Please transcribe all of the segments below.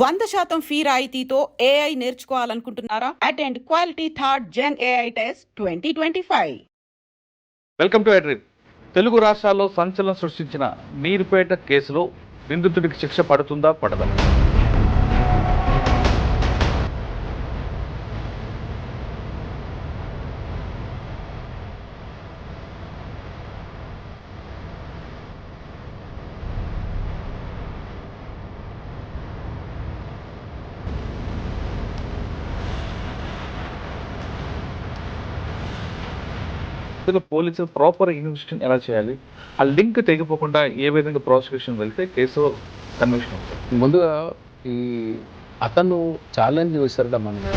100% fee రాయితీతో AI నేర్చుకోవాలనుకుంటున్నారా? Attend quality third gen AI test 2025. Welcome to Edream. Telugu రాష్ట్రాల్లో సంచలనం సృష్టించిన మీరుపేట కేసులో నిందితుడికి శిక్ష పడుతుందా పడదా? పోలీసులు ప్రాపర్ ఇన్వెస్టిగేషన్ ఎలా చేయాలి? ఆ లింక్ తెగిపోకుండా ఏ విధంగా ప్రాసిక్యూషన్ వెళ్తే కేసు కన్విక్షన్ అవుతుంది? ముందుగా ఈ అతను ఛాలెంజ్ విసరడం అనేది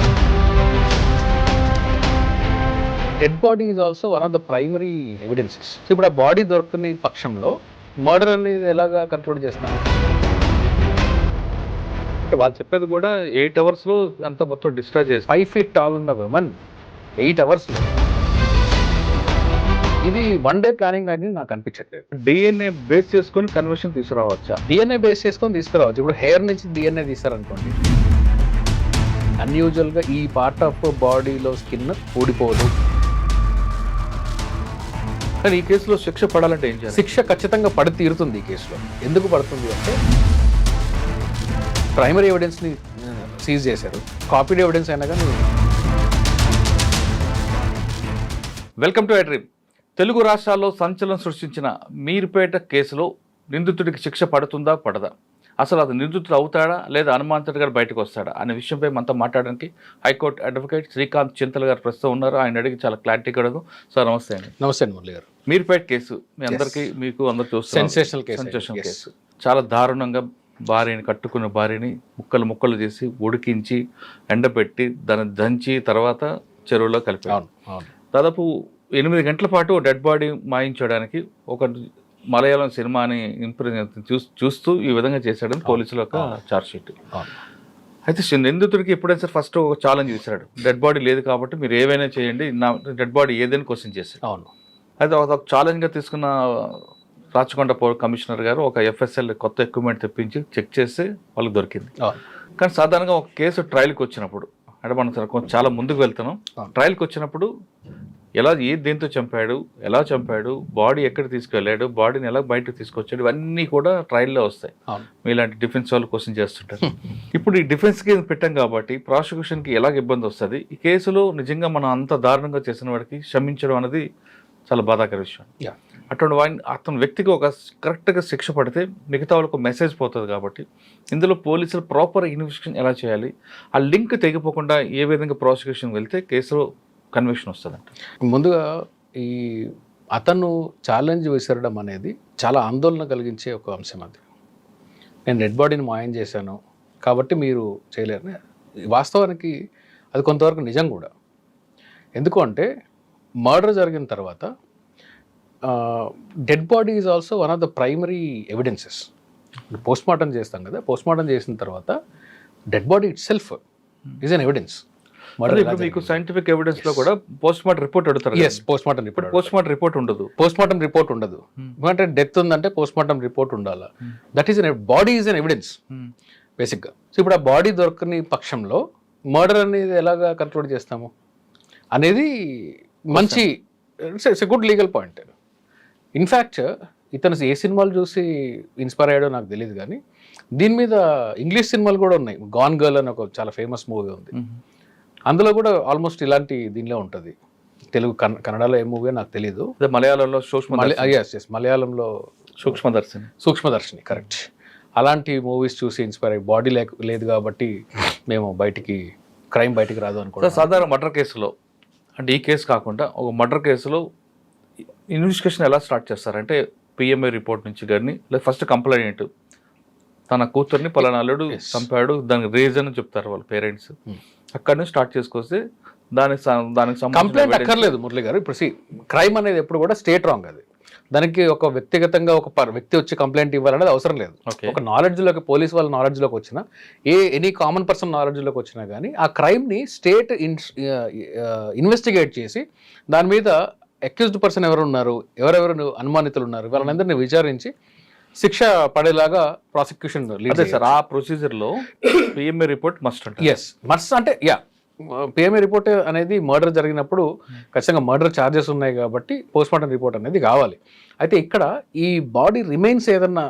dead body is also one of the primary evidences. ఇప్పుడు ఆ బాడీ దొరకని పక్షంలో మర్డర్ అనేది ఎలాగా కంట్రోల్ చేస్తాను? వాళ్ళు చెప్పేది కూడా 8 అవర్స్లో అంతా మొత్తం డిస్ట్రాయ్ చేసి 5 feet టాల్ ఉన్న విమన్ 8 అవర్స్లో, ఇది 1 day ప్లానింగ్ అనేది నాకు అనిపించట్లేదు. డిఎన్ఏ బేస్ చేసుకొని కన్వర్షన్ తీసుకురావచ్చా? డిఎన్ఏ బేస్ చేసుకొని తీసుకురావచ్చు. ఇప్పుడు హెయిర్ నుంచి డిఎన్ఏ తీస్తారనుకోండి, అన్యూజువల్గా ఈ పార్ట్ ఆఫ్ బాడీలో స్కిన్ ఊడిపోదు. కానీ ఈ కేసులో శిక్ష పడాలంటే ఏం చేయాలి? శిక్ష ఖచ్చితంగా పడి తీరుతుంది ఈ కేసులో. ఎందుకు పడుతుంది అంటే ప్రైమరీ ఎవిడెన్స్ని సీజ్ చేశారు, కాపీడ్ ఎవిడెన్స్ అయినా కానీ. Welcome to Edream. తెలుగు రాష్ట్రాల్లో సంచలనం సృష్టించిన మీరుపేట కేసులో నిందితుడికి శిక్ష పడుతుందా పడదా? అసలు అది నిందితుడు అవుతాడా లేదా అనుమానితుడిగా బయటకు వస్తాడా అనే విషయంపై మనతో మాట్లాడడానికి హైకోర్టు అడ్వకేట్ శ్రీకాంత్ చింతల గారు ప్రస్తుతం ఉన్నారు. ఆయన అడిగి చాలా క్లారిటీ కడదు. సార్ నమస్తే అండి. నమస్తే అండి మురళి గారు. మీరుపేట కేసు మీ అందరికీ మీకు అందరూ చూస్తారు, సెన్సేషనల్ కేసు. చాలా దారుణంగా భార్యని కట్టుకున్న భార్యని ముక్కలు చేసి ఉడికించి ఎండబెట్టి దాన్ని దంచి తర్వాత చెరువులో కలిపారు. దాదాపు 8 గంటల పాటు డెడ్ బాడీ మాయించడానికి ఒక మలయాళం సినిమాని చూస్తూ ఈ విధంగా చేశాడని పోలీసుల యొక్క ఛార్జ్షీట్. అయితే నిందితుడికి ఎప్పుడైనా సరే ఫస్ట్ ఒక ఛాలెంజ్ చేశాడు, డెడ్ బాడీ లేదు కాబట్టి మీరు ఏవైనా చేయండి, నా డెడ్ బాడీ ఏదైనా క్వశ్చన్ చేశాడు. అవును. అయితే ఒక ఛాలెంజ్గా తీసుకున్న రాచకొండ కమిషనర్ గారు ఒక ఎఫ్ఎస్ఎల్ కొత్త ఎక్విప్మెంట్ తెప్పించి చెక్ చేసి వాళ్ళకి దొరికింది. కానీ సాధారణంగా ఒక కేసు ట్రయల్కి వచ్చినప్పుడు అంటే మనం చాలా ముందుకు వెళ్తున్నాం, ట్రయల్కి వచ్చినప్పుడు దేంతో చంపాడు, ఎలా చంపాడు, బాడీ ఎక్కడ తీసుకెళ్ళాడు, బాడీని ఎలా బయటకు తీసుకొచ్చాడు, ఇవన్నీ కూడా ట్రయల్లో వస్తాయి. మీలాంటి డిఫెన్స్ వాళ్ళు క్వశ్చన్ చేస్తుంటారు. ఇప్పుడు ఈ డిఫెన్స్కి పెట్టాం కాబట్టి ప్రాసిక్యూషన్కి ఎలాగ ఇబ్బంది వస్తుంది? ఈ కేసులో నిజంగా మనం అంత దారుణంగా చేసిన వాడికి క్షమించడం అనేది చాలా బాధాకర విషయం. అటువంటి అతని వ్యక్తికి ఒక కరెక్ట్గా శిక్ష పడితే మిగతా వాళ్ళకు మెసేజ్ పోతుంది. కాబట్టి ఇందులో పోలీసులు ప్రాపర్ ఇన్వెస్టిగేషన్ ఎలా చేయాలి, ఆ లింక్ తెగిపోకుండా ఏ విధంగా ప్రాసిక్యూషన్ వెళ్తే కేసులో కన్విక్షన్ వస్తుందంట. ముందుగా ఈ అతను ఛాలెంజ్ విసరడం అనేది చాలా ఆందోళన కలిగించే ఒక అంశం. అది నేను డెడ్ బాడీని మాయం చేశాను కాబట్టి మీరు చేయలేరు. వాస్తవానికి అది కొంతవరకు నిజం కూడా. ఎందుకు అంటే మర్డర్ జరిగిన తర్వాత dead body is also one of the primary evidences. Post mortem చేస్తాం కదా, పోస్ట్ మార్టం చేసిన తర్వాత dead body it self is an evidence. మీకు సైంటిఫిక్ ఎవిడెన్స్ లో కూడా పోస్ట్ మార్టం రిపోర్ట్ అడుగుతారు. పోస్ట్ మార్టం రిపోర్ట్ ఉండదు. అంటే డెత్ ఉందంటే పోస్ట్ మార్టం రిపోర్ట్ ఉండాలి. That is body is an evidence బేసిక్గా. సో ఇప్పుడు ఆ బాడీ దొరకని పక్షంలో మర్డర్ అనేది ఎలాగా కంట్రోల్ చేస్తాము అనేది మంచి it's a good legal point. In fact ఇతను ఏ సినిమాలు చూసి ఇన్స్పైర్ అయ్యాడో నాకు తెలియదు, కానీ దీని మీద ఇంగ్లీష్ సినిమాలు కూడా ఉన్నాయి. గాన్ గర్ల్ అని ఒక చాలా ఫేమస్ మూవీ ఉంది, అందులో కూడా ఆల్మోస్ట్ ఇలాంటి దీనిలో ఉంటుంది. తెలుగు కన్నడలో ఏ మూవీ నాకు తెలీదు, మలయాళంలో మలయాళంలో సూక్ష్మదర్శిని కరెక్ట్. అలాంటి మూవీస్ చూసి ఇన్స్పైర్ అయ్యి బాడీ లేదు కాబట్టి మేము క్రైమ్ బయటికి రాదు అనుకో. సాధారణ మర్డర్ కేసులో అంటే ఈ కేసు కాకుండా ఒక మర్డర్ కేసులో ఇన్వెస్టిగేషన్ ఎలా స్టార్ట్ చేస్తారంటే పిఎంఐ రిపోర్ట్ నుంచి కానీ లేదా ఫస్ట్ కంప్లైంట్ తన కూతుర్ని పలానాలుడు చంపాడు, దానికి రీజన్ చెప్తారు వాళ్ళ పేరెంట్స్. అక్కడ నుంచి స్టార్ట్ చేసుకొస్తే దానికి కంప్లైంట్ అక్కర్లేదు మురళి గారు. ఇప్పుడు క్రైమ్ అనేది ఎప్పుడు కూడా స్టేట్ రాంగ్. అది దానికి ఒక వ్యక్తిగతంగా ఒక వ్యక్తి వచ్చి కంప్లైంట్ ఇవ్వాలనేది అవసరం లేదు. ఒక నాలెడ్జ్లోకి, పోలీస్ వాళ్ళ నాలెడ్జ్లోకి వచ్చినా, ఎనీ కామన్ పర్సన్ నాలెడ్జ్లోకి వచ్చినా కానీ ఆ క్రైమ్ని స్టేట్ ఇన్వెస్టిగేట్ చేసి దాని మీద అక్యూజ్డ్ పర్సన్ ఎవరు ఉన్నారు, ఎవరెవరు అనుమానితులు ఉన్నారు, వాళ్ళందరినీ విచారించి శిక్ష పడేలాగా ప్రాసిక్యూషన్ అదే సార్ ఆ ప్రొసీజర్ లో పిఎంఏ రిపోర్ట్ మస్ట్ అంటే ఎస్ మస్ట్ అంటే పిఎంఏ రిపోర్ట్ అనేది మర్డర్ జరిగినప్పుడు ఖచ్చితంగా మర్డర్ ఛార్జెస్ ఉన్నాయి కాబట్టి పోస్ట్మార్టం రిపోర్ట్ అనేది కావాలి. అయితే ఇక్కడ ఈ బాడీ రిమైన్స్ ఏదన్నా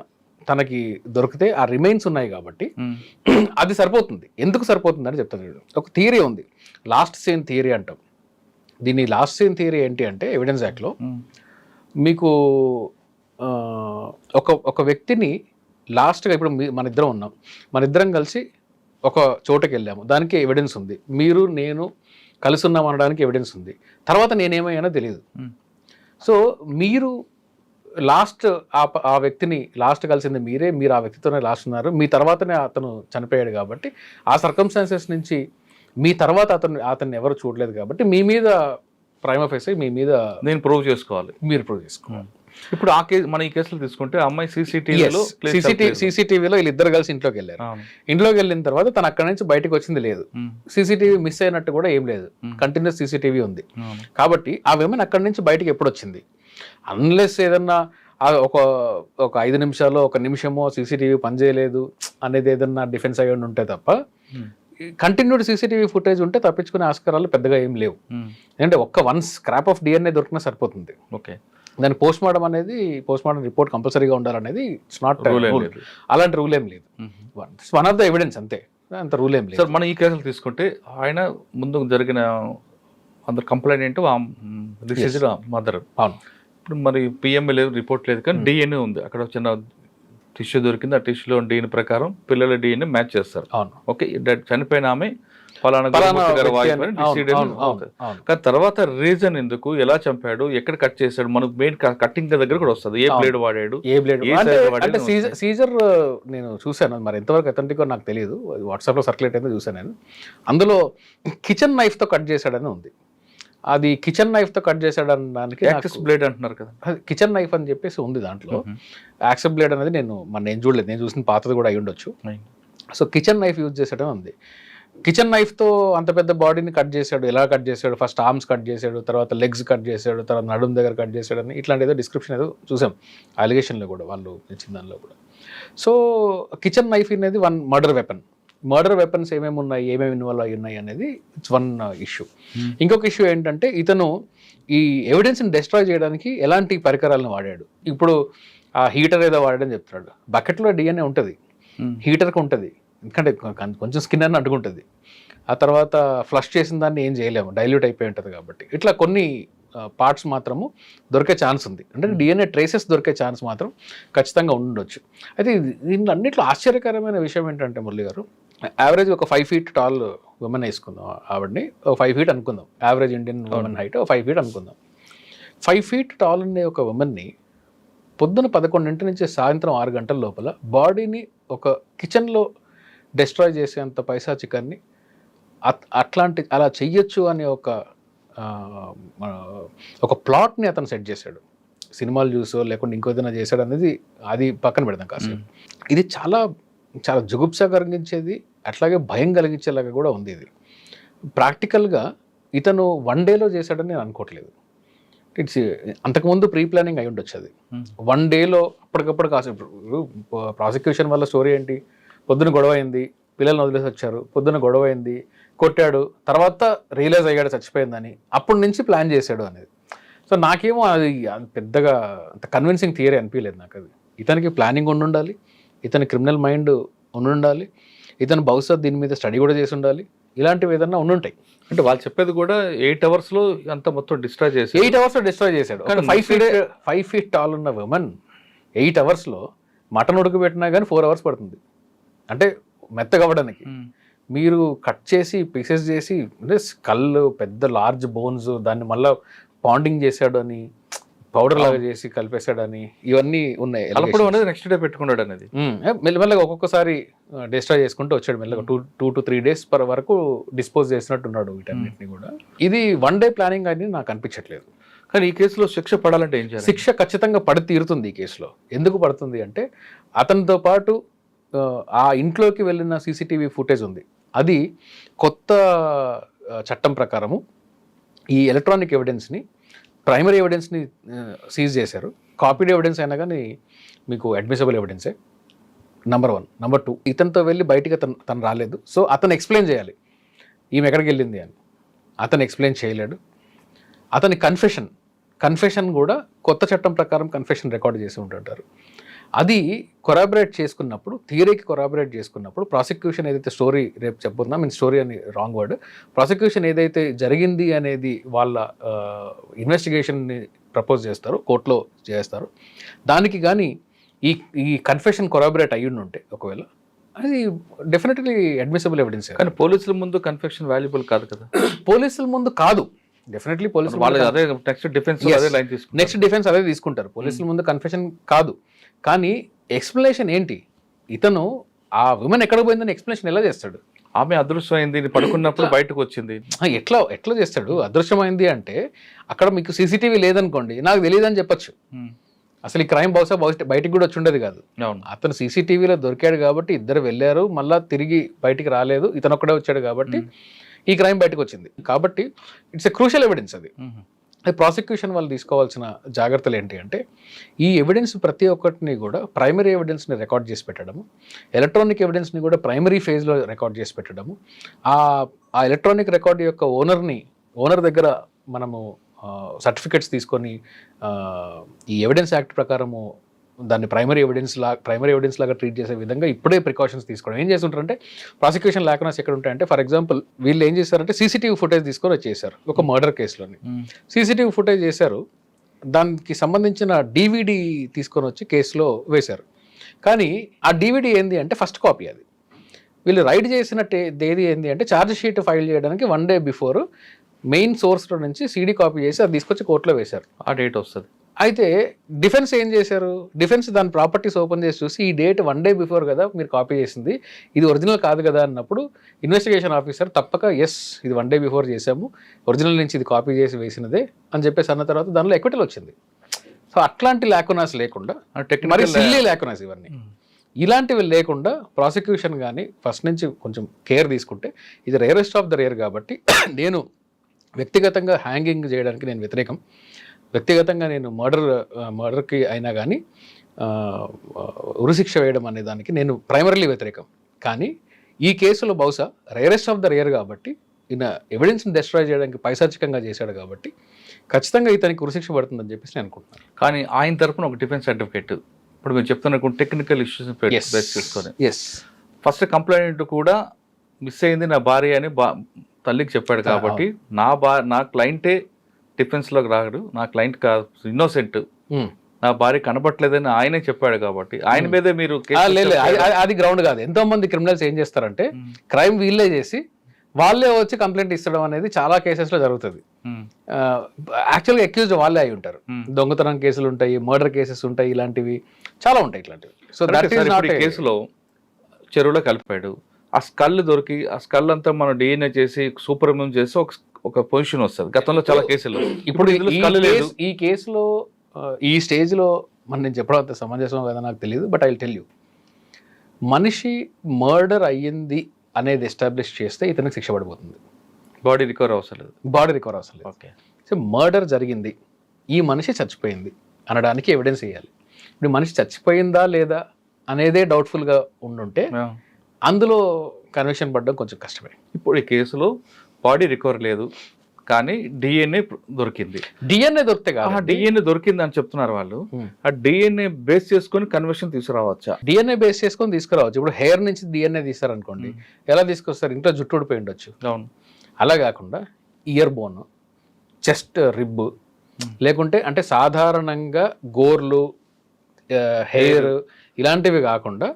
తనకి దొరికితే ఆ రిమైన్స్ ఉన్నాయి కాబట్టి అది సరిపోతుంది. ఎందుకు సరిపోతుంది అని చెప్తాను. ఒక థియరీ ఉంది, లాస్ట్ సీన్ థియరీ అంటాం. దీని లాస్ట్ సీన్ థియరీ ఏంటి అంటే ఎవిడెన్స్ యాక్ట్లో మీకు ఒక వ్యక్తిని లాస్ట్గా ఇప్పుడు మన ఇద్దరం ఉన్నాం, మన ఇద్దరం కలిసి ఒక చోటకి వెళ్ళాము, దానికి ఎవిడెన్స్ ఉంది. మీరు నేను కలిసి ఉన్నాం అనడానికి ఎవిడెన్స్ ఉంది. తర్వాత నేనేమయ్యానో తెలియదు. సో మీరు లాస్ట్ ఆ వ్యక్తిని లాస్ట్ కలిసింది మీరు ఆ వ్యక్తితోనే లాస్ట్ ఉన్నారు, మీ తర్వాతనే అతను చనిపోయాడు కాబట్టి ఆ సర్కమ్స్టాన్సెస్ నుంచి మీ తర్వాత అతన్ని ఎవరు చూడలేదు కాబట్టి మీ మీద ప్రైమ్ ఆఫీసర్ మీ మీద నేను ప్రూవ్ చేసుకోవాలి, మీరు ప్రూవ్ చేసుకోవాలి. ఇప్పుడు ఆ కేసు మన ఈ కేసులో తీసుకుంటే అమ్మాయి సీసీటీవీలో వీళ్ళిద్దరు కలిసి ఇంట్లోకి వెళ్ళారు. ఇంట్లోకి వెళ్ళిన తర్వాత తను అక్కడి నుంచి బయటకు వచ్చింది లేదు, సీసీటీవీ మిస్ అయినట్టు కూడా ఏం లేదు, కంటిన్యూస్ సీసీటీవీ ఉంది. కాబట్టి ఆ విమెన్ అక్కడి నుంచి బయటకు ఎప్పుడు వచ్చింది? అన్లెస్ ఏదన్నా ఒక 5 నిమిషాలు 1 నిమిషమో సీసీటీవీ పనిచేయలేదు అనేది ఏదన్నా డిఫెన్స్ అయ్యి ఉంటే తప్ప కంటిన్యూడ్ సీసీటీవీ ఫుటేజ్ ఉంటే తప్పించుకునే ఆస్కారాలు పెద్దగా ఏం లేవు. ఎందుకంటే వన్స్ స్క్రాప్ ఆఫ్ డిఎన్ఏ దొరికినా సరిపోతుంది. ఓకే, దాని పోస్ట్మార్టం రిపోర్ట్ కంపల్సరీగా ఉండాలనేది ఇట్స్ నాట్ రూల్. అలాంటి రూల్ ఏం లేదు. వన్ ఆఫ్ ద ఎవిడెన్స్ అంతే, అంత రూల్ ఏం లేదు. సార్ మనం ఈ కేసులు తీసుకుంటే ఆయన ముందు జరిగిన అందరు కంప్లైంట్ మదర్. అవును. ఇప్పుడు మరి పిఎంఏ లేదు, రిపోర్ట్ లేదు, కానీ డిఎన్ఏ ఉంది. అక్కడ చిన్న టిష్యూ దొరికింది, ఆ టిష్యూలో డిఎన్ఏ ప్రకారం పిల్లల డిఎన్ఏ మ్యాచ్ చేస్తారు. అవును. ఓకే, చనిపోయిన ఆమె ఫలానా కానీ తర్వాత రీజన్ ఎందుకు, ఎలా చంపాడు, ఎక్కడ కట్ చేశాడు, మనకు మెయిన్ కట్టింగ్ దగ్గర కూడా వస్తుంది. ఏ బ్లేడ్ వాడాడు, అంటే సీజర్ నేను చూశాను, మరి ఎంతవరకు అథెంటిక్ నాకు తెలియదు, వాట్సాప్లో సర్క్యులేట్ అయితే చూశాను నేను. అందులో కిచెన్ నైఫ్తో కట్ చేశాడని ఉంది. అది కిచెన్ నైఫ్తో కట్ చేశాడు అనడానికి యాక్సెస్ బ్లేడ్ అంటున్నారు కదా, కిచెన్ నైఫ్ అని చెప్పేసి ఉంది దాంట్లో. యాక్సెస్ బ్లేడ్ అనేది నేను చూడలేదు, నేను చూసిన పాతది కూడా అయి ఉండొచ్చు. సో కిచెన్ నైఫ్ యూజ్ చేసాడని ఉంది. కిచెన్ నైఫ్తో అంత పెద్ద బాడీని కట్ చేశాడు, ఎలా కట్ చేశాడు, ఫస్ట్ ఆర్మ్స్ కట్ చేశాడు, తర్వాత లెగ్స్ కట్ చేశాడు, తర్వాత నడుము దగ్గర కట్ చేశాడని ఇట్లాంటి ఏదో డిస్క్రిప్షన్ ఏదో చూసాం అలిగేషన్లో కూడా, వాళ్ళు ఇచ్చిన దానిలో కూడా. సో కిచెన్ నైఫ్ అనేది వన్ మర్డర్ వెపన్స్ ఏమేమి ఉన్నాయి, ఏమేమి ఇన్వాల్వ్ అయ్యి ఉన్నాయి అనేది ఇట్స్ వన్ ఇష్యూ. ఇంకొక ఇష్యూ ఏంటంటే ఇతను ఈ ఎవిడెన్స్ని డెస్ట్రాయ్ చేయడానికి ఎలాంటి పరికరాలను వాడాడు. ఇప్పుడు ఆ హీటర్ ఏదో వాడాడని చెప్తున్నాడు. బకెట్లో డిఎన్ఏ ఉంటుంది, హీటర్కి ఉంటుంది, ఎందుకంటే కొంచెం స్కిన్ అని అంటుకుంటుంది. ఆ తర్వాత ఫ్లష్ చేసిన దాన్ని ఏం చేయలేము, డైల్యూట్ అయిపోయి ఉంటుంది కాబట్టి. ఇట్లా కొన్ని పార్ట్స్ మాత్రము దొరికే ఛాన్స్ ఉంది, అంటే డిఎన్ఏ ట్రేసెస్ దొరికే ఛాన్స్ మాత్రం ఖచ్చితంగా ఉండొచ్చు. అయితే దీంట్లో అన్నింటిలో ఆశ్చర్యకరమైన విషయం ఏంటంటే మురళి గారు, యావరేజ్ ఒక 5 feet టాల్ ఉమెన్ వేసుకుందాం, ఆవిడని ఒక 5 feet అనుకుందాం, average Indian women height 5 feet అనుకుందాం. 5 feet టాల్ అనే ఒక ఉమెన్ని పొద్దున 11 నుంచి సాయంత్రం 6 గంటల లోపల బాడీని ఒక కిచెన్లో డెస్ట్రాయ్ చేసేంత పైశాచికాన్ని అలా చెయ్యొచ్చు అనే ఒక ప్లాట్ని అతను సెట్ చేశాడు. సినిమాలు చూసో లేకుంటే ఇంకోదైనా చేశాడు అనేది అది పక్కన పెడదాం కాసేపు. ఇది చాలా చాలా జుగుప్స కలిగించేది, అట్లాగే భయం కలిగించేలాగా కూడా ఉంది. ఇది ప్రాక్టికల్గా ఇతను 1 dayలో చేశాడని నేను అనుకోవట్లేదు. ఇట్స్ అంతకుముందు ప్రీ ప్లానింగ్ అయి ఉండొచ్చు. అది 1 dayలో అప్పటికప్పుడు కాసేపు. ప్రాసిక్యూషన్ వల్ల స్టోరీ ఏంటి, పొద్దున గొడవ అయింది, పిల్లల్ని వదిలేసి వచ్చారు, పొద్దున గొడవ అయింది, కొట్టాడు, తర్వాత రియలైజ్ అయ్యాడు చచ్చిపోయిందని, అప్పటి నుంచి ప్లాన్ చేశాడు అనేది. సో నాకేమో అది పెద్దగా అంత కన్విన్సింగ్ థియరీ అనిపించలేదు నాకు. అది ఇతనికి ప్లానింగ్ ఉండాలి, ఇతని క్రిమినల్ మైండ్ ఉండాలి, ఇతను బహుశా దీని మీద స్టడీ కూడా చేసి ఉండాలి, ఇలాంటివి ఏదన్నా ఉండుంటాయి. అంటే వాళ్ళు చెప్పేది కూడా 8 hours అంతా మొత్తం డిస్ట్రాయ్ చేసి 8 hours డిస్ట్రాయ్ చేశాడు. 5 feet టాల్ ఉన్న ఉమెన్ 8 hours మటన్ ఉడకబెట్టినా కానీ 4 hours పడుతుంది, అంటే మెత్తగా అవ్వడానికి. మీరు కట్ చేసి పీసెస్ చేసి, అంటే కళ్ళు పెద్ద లార్జ్ బోన్స్, దాన్ని మళ్ళీ పాండింగ్ చేశాడు అని, పౌడర్ లాగా చేసి కలిపేశాడని, ఇవన్నీ ఉన్నాయి. నెక్స్ట్ డే పెట్టుకున్నాడు అనేది మెల్లమెల్లగా ఒక్కొక్కసారి డిస్ట్రాయ్ చేసుకుంటూ వచ్చాడు. మెల్లగా 2 to 3 days వరకు డిస్పోజ్ చేసినట్టున్నాడు వీటన్నిటిని కూడా. ఇది 1 day ప్లానింగ్ అని నాకు అనిపించట్లేదు. కానీ ఈ కేసులో శిక్ష పడాలంటే ఏం చేయాలి? శిక్ష ఖచ్చితంగా పడి తీరుతుంది ఈ కేసులో. ఎందుకు పడుతుంది అంటే అతనితో పాటు ఆ ఇంట్లోకి వెళ్ళిన సీసీటీవీ ఫుటేజ్ ఉంది. అది కొత్త చట్టం ప్రకారము ఈ ఎలక్ట్రానిక్ ఎవిడెన్స్ని, ప్రైమరీ ఎవిడెన్స్ని సీజ్ చేశారు. కాపీడ్ ఎవిడెన్స్ అయినా కానీ మీకు అడ్మిసిబుల్ ఎవిడెన్సే. నెంబర్ 1. నెంబర్ 2, ఇతనితో వెళ్ళి బయటికి తను రాలేదు, సో అతను ఎక్స్ప్లెయిన్ చేయాలి ఈమె ఎక్కడికి వెళ్ళింది అని. అతను ఎక్స్ప్లెయిన్ చేయలేడు. అతని కన్ఫెషన్ కూడా కొత్త చట్టం ప్రకారం కన్ఫెషన్ రికార్డ్ చేసి ఉంటుంటారు. అది కొరాబరేట్ చేసుకున్నప్పుడు, థియరీకి కొరాబరేట్ చేసుకున్నప్పుడు ప్రాసిక్యూషన్ ఏదైతే స్టోరీ రేపు చెప్పుకుందాం, మీన్ స్టోరీ అని రాంగ్ వర్డ్, ప్రాసిక్యూషన్ ఏదైతే జరిగింది అనేది వాళ్ళ ఇన్వెస్టిగేషన్ని ప్రపోజ్ చేస్తారో, కోర్టులో చేస్తారు, దానికి కానీ ఈ కన్ఫెషన్ కొరాబరేట్ అయ్యి ఉంటే ఒకవేళ అది డెఫినెట్లీ అడ్మిసిబుల్ ఎవిడెన్స్. కానీ పోలీసుల ముందు కన్ఫెషన్ వాల్యుబుల్ కాదు కదా. పోలీసుల ముందు కాదు, డెఫినెట్లీ పోలీసులు అదే నెక్స్ట్ డిఫెన్స్ అదే తీసుకుంటారు. పోలీసుల ముందు కన్ఫెషన్ కాదు, కానీ ఎక్స్ప్లెనేషన్ ఏంటి, ఇతను ఆ విమెన్ ఎక్కడ పోయిందని ఎక్స్ప్లెనేషన్ ఎలా చేస్తాడు? ఆమె అదృశ్యమైంది, పడుకున్నప్పుడు బయటకు వచ్చింది, ఎట్లా చేస్తాడు? అదృశ్యమైంది అంటే అక్కడ మీకు సీసీటీవీ లేదనుకోండి, నాకు తెలియదు అని చెప్పొచ్చు. అసలు ఈ క్రైమ్ బహుశా బయటికి కూడా వచ్చి ఉండేది కాదు. అతను సీసీటీవీలో దొరికాడు కాబట్టి ఇద్దరు వెళ్ళారు, మళ్ళీ తిరిగి బయటికి రాలేదు, ఇతను ఒక్కడే వచ్చాడు కాబట్టి ఈ క్రైమ్ బయటకు వచ్చింది. కాబట్టి ఇట్స్ ఎ క్రూషియల్ ఎవిడెన్స్. అది ప్రాసిక్యూషన్ వాళ్ళు తీసుకోవాల్సిన జాగ్రత్తలు ఏంటి అంటే, ఈ ఎవిడెన్స్ ప్రతి ఒక్కటిని కూడా ప్రైమరీ ఎవిడెన్స్ని రికార్డ్ చేసి పెట్టడము, ఎలక్ట్రానిక్ ఎవిడెన్స్ని కూడా ప్రైమరీ ఫేజ్లో రికార్డ్ చేసి పెట్టడము, ఆ ఎలక్ట్రానిక్ రికార్డ్ యొక్క ఓనర్ దగ్గర మనము సర్టిఫికెట్స్ తీసుకొని ఈ ఎవిడెన్స్ యాక్ట్ ప్రకారము దాన్ని ప్రైమరీ ఎవిడెన్స్ లాగా ట్రీట్ చేసే విధంగా ఇప్పుడే ప్రికాషన్స్ తీసుకోవడం. ఏం చేస్తుంటారంటే ప్రాసిక్యూషన్ లేకుండా ఎక్కడ ఉంటాయంటే, ఫర్ ఎగ్జాంపుల్ వీళ్ళు ఏం చేశారంటే సీసీటీవీ ఫుటేజ్ తీసుకొని వచ్చేసారు ఒక మర్డర్ కేసులోని. సీసీటీవీ ఫుటేజ్ చేశారు, దానికి సంబంధించిన DVD తీసుకొని వచ్చి కేసులో వేశారు. కానీ ఆ DVD ఏంది అంటే ఫస్ట్ కాపీ. అది వీళ్ళు రైడ్ చేసిన తేదీ ఏంది అంటే ఛార్జ్ షీట్ ఫైల్ చేయడానికి 1 day బిఫోర్ మెయిన్ సోర్స్లో నుంచి CD కాపీ చేసి అది తీసుకొచ్చి కోర్టులో వేశారు. ఆ డేట్ వస్తుంది. అయితే డిఫెన్స్ ఏం చేశారు, డిఫెన్స్ దాని ప్రాపర్టీస్ ఓపెన్ చేసి చూసి ఈ డేట్ 1 day బిఫోర్ కదా మీరు కాపీ చేసింది, ఇది ఒరిజినల్ కాదు కదా అన్నప్పుడు ఇన్వెస్టిగేషన్ ఆఫీసర్ తప్పక ఎస్ ఇది 1 day బిఫోర్ చేసాము, ఒరిజినల్ నుంచి ఇది కాపీ చేసి వేసినదే అని చెప్పేసి అన్న తర్వాత దానిలో ఎక్విటల్ వచ్చింది. సో అట్లాంటి లాకునాస్ లేకుండా, మరి సిల్లీ లాకునాస్ ఇవన్నీ ఇలాంటివి లేకుండా ప్రాసిక్యూషన్ కానీ ఫస్ట్ నుంచి కొంచెం కేర్ తీసుకుంటే, ఇది రేరెస్ట్ ఆఫ్ ద రేర్ కాబట్టి నేను వ్యక్తిగతంగా హ్యాంగింగ్ చేయడానికి నేను వ్యతిరేకం. వ్యక్తిగతంగా నేను మర్డర్కి అయినా కానీ ఉరిశిక్ష వేయడం అనే దానికి నేను ప్రైమరీలీ వ్యతిరేకం. కానీ ఈ కేసులో బహుశా రేరెస్ట్ ఆఫ్ ద రేర్ కాబట్టి, ఈయన ఎవిడెన్స్ని డిస్ట్రాయ్ చేయడానికి పైశాచికంగా చేశాడు కాబట్టి ఖచ్చితంగా ఇతనికి ఉరిశిక్ష పడుతుందని చెప్పేసి నేను అనుకుంటున్నాను. కానీ ఆయన తరపున ఒక డిఫెన్స్ సర్టిఫికేట్ ఇప్పుడు మీరు చెప్తున్న టెక్నికల్ ఇష్యూస్ బేస్ చేసుకొని ఫస్ట్ కంప్లైంట్ కూడా మిస్ అయింది నా భార్య అని తల్లికి చెప్పాడు కాబట్టి నా క్లయింటే డిఫెన్స్లోకి రాడు, నా క్లయింట్ కాదు, ఇన్నోసెంట్, నా భార్య కనబట్టలేదని ఆయనే చెప్పాడు కాబట్టి ఆయన మీదే మీరు అది గ్రౌండ్ కాదు. ఎంతో మంది క్రిమినల్స్ ఏం చేస్తారంటే క్రైమ్ వీళ్ళే చేసి వాళ్ళే వచ్చి కంప్లైంట్ ఇస్తడం అనేది చాలా కేసెస్లో జరుగుతుంది. యాక్చువల్గా అక్యూజ్డ్ వాళ్ళే అయి ఉంటారు. దొంగతనం కేసులు ఉంటాయి, మర్డర్ కేసెస్ ఉంటాయి, ఇలాంటివి చాలా ఉంటాయి ఇట్లాంటివి. సో కేసులో చెరువులో కలిపాడు, ఆ స్కల్ దొరికి ఆ స్కల్ అంతా మనం DNA చేసి సూపర్ ఇమ్యూన్ చేసి ఒక పొజిషన్ వస్తుంది. గతంలో చాలా కేసులు. ఇప్పుడు ఈ కేసులో ఈ స్టేజ్లో నేను చెప్పడం అంత సమంజసం కదా నాకు తెలియదు, but I will tell you, మనిషి మర్డర్ అయ్యింది అనేది ఎస్టాబ్లిష్ చేస్తే ఇతనికి శిక్ష పడిపోతుంది. బాడీ రికవర్ అవసరం లేదు. ఓకే, సో మర్డర్ జరిగింది, ఈ మనిషి చచ్చిపోయింది అనడానికి ఎవిడెన్స్ ఇవ్వాలి. ఇప్పుడు మనిషి చచ్చిపోయిందా లేదా అనేదే డౌట్ఫుల్గా ఉండుంటే అందులో కన్విక్షన్ పడడం కొంచెం కష్టమే. ఇప్పుడు ఈ కేసులో బాడీ రికవర్ లేదు కానీ DNA దొరికింది. DNA దొరికితే కాదు, DNA దొరికింది అని చెప్తున్నారు వాళ్ళు. ఆ DNA బేస్ చేసుకొని కన్వర్షన్ తీసుకురావచ్చా? DNA బేస్ చేసుకొని తీసుకురావచ్చు. ఇప్పుడు హెయిర్ నుంచి DNA తీస్తారనుకోండి, ఎలా తీసుకొస్తారు? ఇంట్లో జుట్టు ఊడిపోయి ఉండొచ్చు. అవును. అలా కాకుండా ఇయర్ బోన్, చెస్ట్ రిబ్, లేకుంటే అంటే సాధారణంగా గోర్లు, హెయిర్ ఇలాంటివి కాకుండా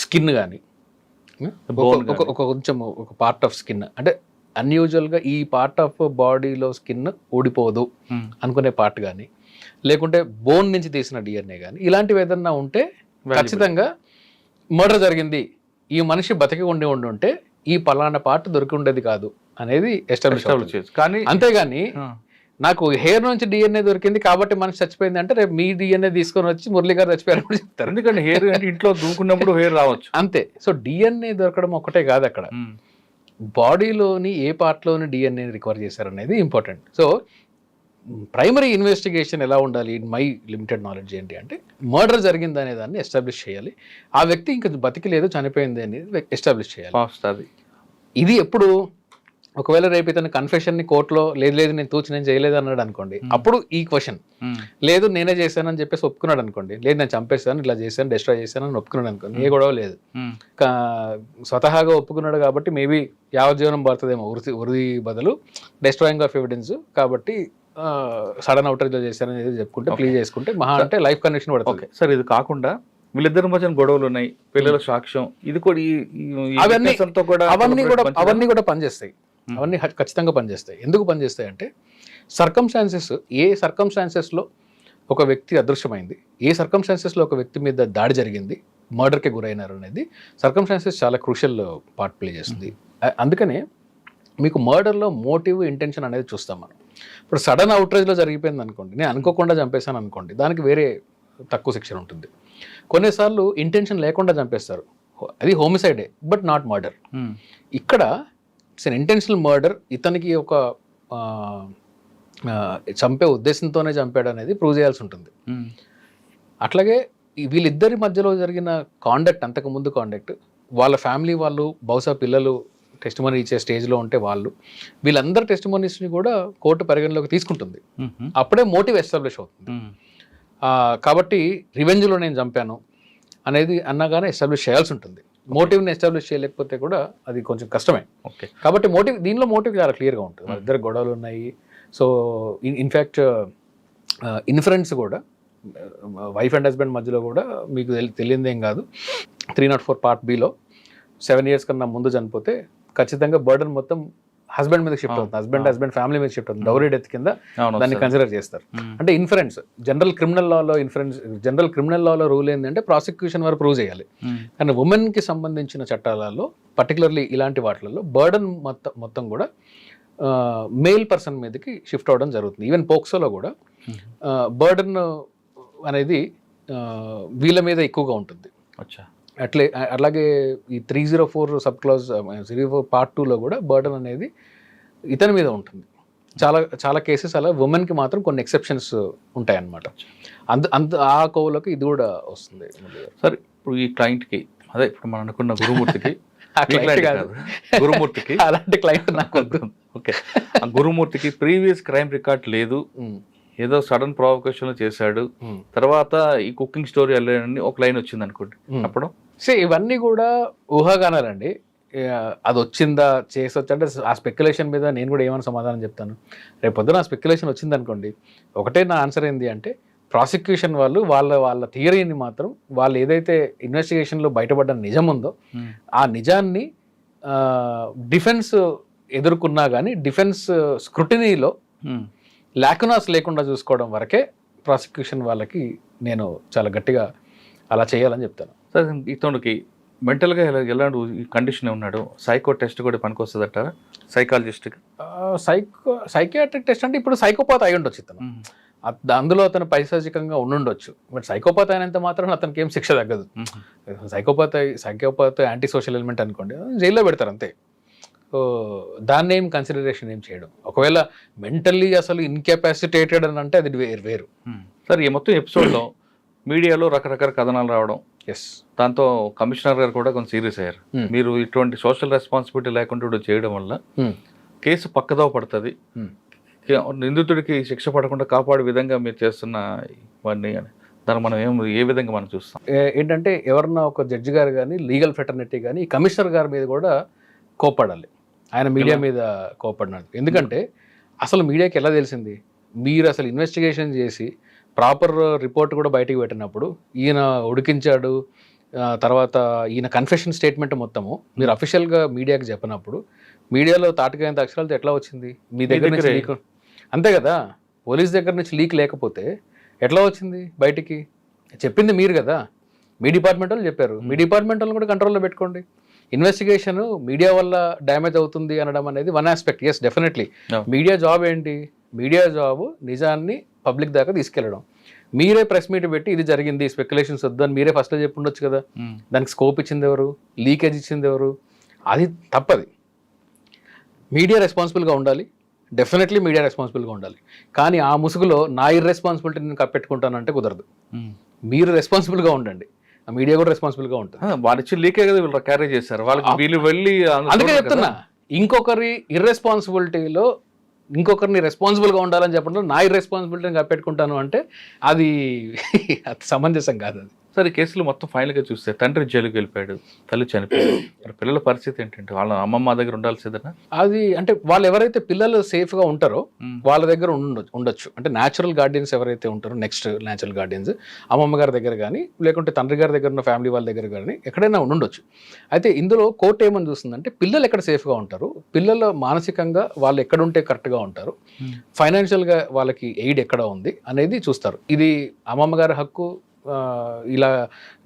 స్కిన్ కానీ కొంచెం ఒక పార్ట్ ఆఫ్ స్కిన్, అంటే అన్యూజువల్గా ఈ పార్ట్ ఆఫ్ బాడీలో స్కిన్ ఊడిపోదు అనుకునే పార్ట్ కానీ, లేకుంటే బోన్ నుంచి తీసిన DNA కానీ, ఇలాంటివి ఏదన్నా ఉంటే ఖచ్చితంగా మర్డర్ జరిగింది, ఈ మనిషి బతికి ఉంటే ఈ పలానా పార్ట్ దొరికి ఉండేది కాదు అనేది ఎస్టాబ్లిష్ చేయొచ్చు. కానీ అంతేగాని నాకు హెయిర్ నుంచి DNA దొరికింది కాబట్టి మనిషి చచ్చిపోయింది అంటే రేపు మీ DNA తీసుకొని వచ్చి మురళి గారు చచ్చిపోయారు కూడా చెప్తారు. ఎందుకంటే హెయిర్ అంటే ఇంట్లో దూకున్నప్పుడు హెయిర్ రావచ్చు అంతే. సో DNA దొరకడం ఒకటే కాదు, అక్కడ బాడీలోని ఏ పార్ట్లోని DNA రికవర్ చేశారనేది ఇంపార్టెంట్. సో ప్రైమరీ ఇన్వెస్టిగేషన్ ఎలా ఉండాలి, మై లిమిటెడ్ నాలెడ్జ్ ఏంటి అంటే మర్డర్ జరిగింది అనే దాన్ని ఎస్టాబ్లిష్ చేయాలి. ఆ వ్యక్తి ఇంకా బతికి లేదు చనిపోయింది అనేది ఎస్టాబ్లిష్ చేయాలి. ఫాస్ట్ అది. ఇది ఎప్పుడు ఒకవేళ రేపు ఇతను కన్ఫెషన్ని కోర్టులో లేదు నేను చేయలేదు అన్నాడు అనుకోండి, అప్పుడు ఈ క్వశ్చన్ లేదు నేనే చేశానని చెప్పేసి ఒప్పుకున్నాడు అనుకోండి, లేదు నేను చంపేస్తాను ఇట్లా చేశాను డిస్ట్రాయ్ చేశాను అని ఒప్పుకున్నాడు అనుకోండి, ఏ గొడవ లేదు. స్వతహాగా ఒప్పుకున్నాడు కాబట్టి మేబీ యావజ్జీవనం పడుతుందేమో ఉరి బదులు డెస్ట్రాయింగ్ ఆఫ్ ఎవిడెన్స్, కాబట్టి సడన్ అవుటరేజ్ చేశారని చెప్పుకుంటే ప్లీజ్ చేసుకుంటే మహా అంటే లైఫ్ కన్విక్షన్ పడుతుంది. సార్ ఇది కాకుండా వీళ్ళిద్దరి మధ్యన గొడవలు ఉన్నాయి, పిల్లల సాక్ష్యం, ఇది కూడా అవన్నీ కూడా పనిచేస్తాయి. అవన్నీ ఖచ్చితంగా పనిచేస్తాయి. ఎందుకు పనిచేస్తాయి అంటే ఏ సర్కమ్స్టాన్సెస్లో ఒక వ్యక్తి అదృశ్యమైంది, ఏ సర్కమ్స్టాన్సెస్లో ఒక వ్యక్తి మీద దాడి జరిగింది, మర్డర్కి గురైనారు అనేది సర్కమ్స్టాన్సెస్ చాలా క్రూషియల్ పార్ట్ ప్లే చేస్తుంది. అందుకనే మీకు మర్డర్లో మోటివ్ ఇంటెన్షన్ అనేది చూస్తాం మనం. ఇప్పుడు సడన్ అవుట్రేజ్లో జరిగిపోయింది అనుకోండి, నేను అనుకోకుండా చంపేశాను అనుకోండి, దానికి వేరే తక్కువ శిక్షణ ఉంటుంది. కొన్నిసార్లు ఇంటెన్షన్ లేకుండా చంపేస్తారు, అది హోమిసైడే బట్ నాట్ మర్డర్. ఇక్కడ ఇట్స్ అన్ ఇంటెన్షనల్ మర్డర్, ఇతనికి ఒక చంపే ఉద్దేశంతోనే చంపాడు అనేది ప్రూవ్ చేయాల్సి ఉంటుంది. అట్లాగే వీళ్ళిద్దరి మధ్యలో జరిగిన కాండక్ట్, అంతకుముందు కాండక్ట్, వాళ్ళ ఫ్యామిలీ వాళ్ళు బహుశా పిల్లలు టెస్టిమనీ ఇచ్చే స్టేజ్లో ఉంటే వీళ్ళందరి టెస్టిమనీస్ని కూడా కోర్టు పరిగణలోకి తీసుకుంటుంది. అప్పుడే మోటివ్ ఎస్టాబ్లిష్ అవుతుంది. కాబట్టి రివెంజ్లో నేను చంపాను అనేది అన్నగానే ఎస్టాబ్లిష్ చేయాల్సి ఉంటుంది. మోటివ్ని ఎస్టాబ్లిష్ చేయలేకపోతే కూడా అది కొంచెం కష్టమే. ఓకే, కాబట్టి దీనిలో మోటివ్ చాలా క్లియర్గా ఉంటుంది. వాళ్ళ ఇద్దరు గొడవలు ఉన్నాయి. సో ఇన్ఫ్యాక్ట్ ఇన్ఫరెన్స్ కూడా వైఫ్ అండ్ హస్బెండ్ మధ్యలో కూడా మీకు తెలియదేం కాదు. 304 Part Bలో 7 years కన్నా ముందు చనిపోతే ఖచ్చితంగా బర్డన్ మొత్తం హస్బెండ్ మీద షిఫ్ట్ అవుతుంది, హస్బెండ్ ఫ్యామిలీ మీద షిఫ్ట్ అవుతుంది. డౌరీ డెత్ కింద దాన్ని కన్సిడర్ చేస్తారు. అంటే ఇన్ఫరెన్స్ జనరల్ క్రిమినల్ లాలో రూల్ ఏంటంటే ప్రాసిక్యూషన్ వారు ప్రూవ్ చేయాలి. కానీ ఉమెన్ కి సంబంధించిన చట్టాలలో పర్టికులర్లీ ఇలాంటి వాటిలలో బర్డన్ మొత్తం కూడా మేల్ పర్సన్ మీదకి షిఫ్ట్ అవడం జరుగుతుంది. ఈవెన్ పోక్సోలో కూడా బర్డన్ అనేది వీళ్ళ మీద ఎక్కువగా ఉంటుంది. అలాగే ఈ 304 సబ్ క్లాజ్ 304 Part 2లో కూడా బర్డన్ అనేది ఇతని మీద ఉంటుంది. చాలా కేసెస్ అలా ఉమెన్కి మాత్రం కొన్ని ఎక్సెప్షన్స్ ఉంటాయన్నమాట. ఆ కోవలోకి ఇది కూడా వస్తుంది. సరే, ఇప్పుడు ఈ క్లయింట్కి అదే ఇప్పుడు మనం అనుకున్న గురుమూర్తికి అలాంటి క్లయింట్ నాకు వద్దు. ఓకే, ఆ గురుమూర్తికి ప్రీవియస్ క్రైమ్ రికార్డ్ లేదు, ఏదో సడన్ ప్రొవొకేషన్ చేశాడు, తర్వాత ఈ కుకింగ్ స్టోరీ వెళ్ళని ఒక లైన్ వచ్చింది అనుకోండి, అప్పుడు ఇవన్నీ కూడా ఊహాగానాలండి. అది వచ్చిందా చేసొచ్చు అంటే ఆ స్పెక్యులేషన్ మీద నేను కూడా ఏమైనా సమాధానం చెప్తాను. రేపు పొద్దున ఆ స్పెక్యులేషన్ వచ్చింది అనుకోండి, ఒకటే నా ఆన్సర్ ఏంటి అంటే ప్రాసిక్యూషన్ వాళ్ళు వాళ్ళ థియరీని మాత్రం వాళ్ళు ఏదైతే ఇన్వెస్టిగేషన్లో బయటపడ్డ నిజం ఉందో ఆ నిజాన్ని డిఫెన్స్ ఎదుర్కొన్నా కానీ డిఫెన్స్ స్క్రూటినీలో లాకునాస్ లేకుండా చూసుకోవడం వరకే ప్రాసిక్యూషన్ వాళ్ళకి నేను చాలా గట్టిగా అలా చేయాలని చెప్తాను. సార్, ఇతనికి మెంటల్గా ఎలాంటి కండిషన్ ఉన్నాడు, సైకో టెస్ట్ కూడా పనికి అంటారా సైకాలజిస్ట్కి? సైకియాట్రిక్ టెస్ట్ అంటే ఇప్పుడు సైకోపాత్ అయి ఉండొచ్చు ఇతను, అందులో అతను పైశాచికంగా ఉండుండొచ్చు. బట్ సైకోపాత్ అయినంత మాత్రం అతనికి ఏం శిక్ష తగ్గదు. సైకోపాత్ యాంటీ సోషల్ ఎలిమెంట్ అనుకోండి, జైల్లో పెడతారు అంతే. సో దాన్ని ఏం కన్సిడరేషన్ ఏం చేయడం. ఒకవేళ మెంటల్లీ అసలు ఇన్కెపాసిటేటెడ్ అని అంటే అది వేరు. సార్, ఈ మొత్తం ఎపిసోడ్లో మీడియాలో రకరకాల కథనాలు రావడం, దాంతో కమిషనర్ గారు కూడా కొంచెం సీరియస్ అయ్యారు. మీరు ఇటువంటి సోషల్ రెస్పాన్సిబిలిటీ లేకుండా చేయడం వల్ల కేసు పక్కదో పడుతుంది, నిందితుడికి శిక్ష పడకుండా కాపాడే విధంగా మీరు చేస్తున్న ఇవన్నీ దాన్ని మనం ఏ విధంగా మనం చూస్తాం ఏంటంటే ఎవరన్నా ఒక జడ్జి గారు కానీ లీగల్ ఫెటర్నిటీ కానీ కమిషనర్ గారి మీద కూడా కోప్పడాలి. ఆయన మీడియా మీద కోప్పడినాడు. ఎందుకంటే అసలు మీడియాకి ఎలా తెలిసింది? మీరు అసలు ఇన్వెస్టిగేషన్ చేసి ప్రాపర్ రిపోర్ట్ కూడా బయటికి పెట్టినప్పుడు ఈయన ఉడికించాడు, తర్వాత ఈయన కన్ఫెషన్ స్టేట్మెంట్ మొత్తము మీరు అఫీషియల్గా మీడియాకి చెప్పినప్పుడు మీడియాలో తాటికైనంత అక్షరాలతో ఎట్లా వచ్చింది? మీ దగ్గర నుంచి లీక్, అంతే కదా, పోలీస్ దగ్గర నుంచి లీక్ లేకపోతే ఎట్లా వచ్చింది బయటికి? చెప్పింది మీరు కదా, మీ డిపార్ట్మెంట్ వాళ్ళు చెప్పారు. మీ డిపార్ట్మెంట్ వాళ్ళు కూడా కంట్రోల్లో పెట్టుకోండి. ఇన్వెస్టిగేషన్ మీడియా వల్ల డ్యామేజ్ అవుతుంది అనడం అనేది one aspect. Yes, definitely media job ఏంటి? మీడియా జాబ్ నిజాన్ని పబ్లిక్ దాకా తీసుకెళ్ళడం. మీరే ప్రెస్ మీట్ పెట్టి ఇది జరిగింది, స్పెక్యులేషన్స్ వద్దు అని మీరే ఫస్ట్లో చెప్పి ఉండొచ్చు కదా. దానికి స్కోప్ ఇచ్చింది ఎవరు? లీకేజ్ ఇచ్చింది ఎవరు? అది తప్పది. మీడియా రెస్పాన్సిబుల్గా ఉండాలి. డెఫినెట్లీ మీడియా రెస్పాన్సిబుల్గా ఉండాలి. కానీ ఆ ముసుగులో నా ఇర్రెస్పాన్సిబిలిటీ నేను కప్పెట్టుకుంటానంటే కుదరదు. మీరు రెస్పాన్సిబుల్గా ఉండండి, ఆ మీడియా కూడా రెస్పాన్సిబుల్గా ఉంటుంది. వాళ్ళు ఇచ్చి లీకే కదా వీళ్ళు క్యారీ చేశారు, వాళ్ళకి వీళ్ళు వెళ్ళి అందుకే చెప్తున్నా, ఇంకొకరి ఇర్రెస్పాన్సిబిలిటీలో ఇంకొకరిని రెస్పాన్సిబుల్గా ఉండాలని చెప్పడంలో నా ఇర్రెస్పాన్సిబిలిటీని కప్పెట్టుకుంటాను అంటే అది సమంజసం కాదు. అది సరే, ఈ కేసులు మొత్తం ఫైనల్గా చూస్తే తండ్రి జైలుకి వెళ్ళిపోయాడు, తల్లి చనిపోయాడు, మరి పిల్లల పరిస్థితి ఏంటంటే వాళ్ళ అమ్మమ్మ దగ్గర ఉండాల్సిందేనా? అది అంటే వాళ్ళు ఎవరైతే పిల్లలు సేఫ్గా ఉంటారో వాళ్ళ దగ్గర ఉండొచ్చు. అంటే న్యాచురల్ గార్డియన్స్ ఎవరైతే ఉంటారో, నెక్స్ట్ న్యాచురల్ గార్డియన్స్ అమ్మమ్మ గారి దగ్గర కానీ లేకుంటే తండ్రి గారి దగ్గర ఉన్న ఫ్యామిలీ వాళ్ళ దగ్గర కానీ ఎక్కడైనా ఉండొచ్చు. అయితే ఇందులో కోర్టు ఏమని చూస్తుందంటే పిల్లలు ఎక్కడ సేఫ్గా ఉంటారు, పిల్లలు మానసికంగా వాళ్ళు ఎక్కడుంటే కరెక్ట్గా ఉంటారు, ఫైనాన్షియల్గా వాళ్ళకి ఎయిడ్ ఎక్కడ ఉంది అనేది చూస్తారు. ఇది అమ్మమ్మ గారి హక్కు, ఇలా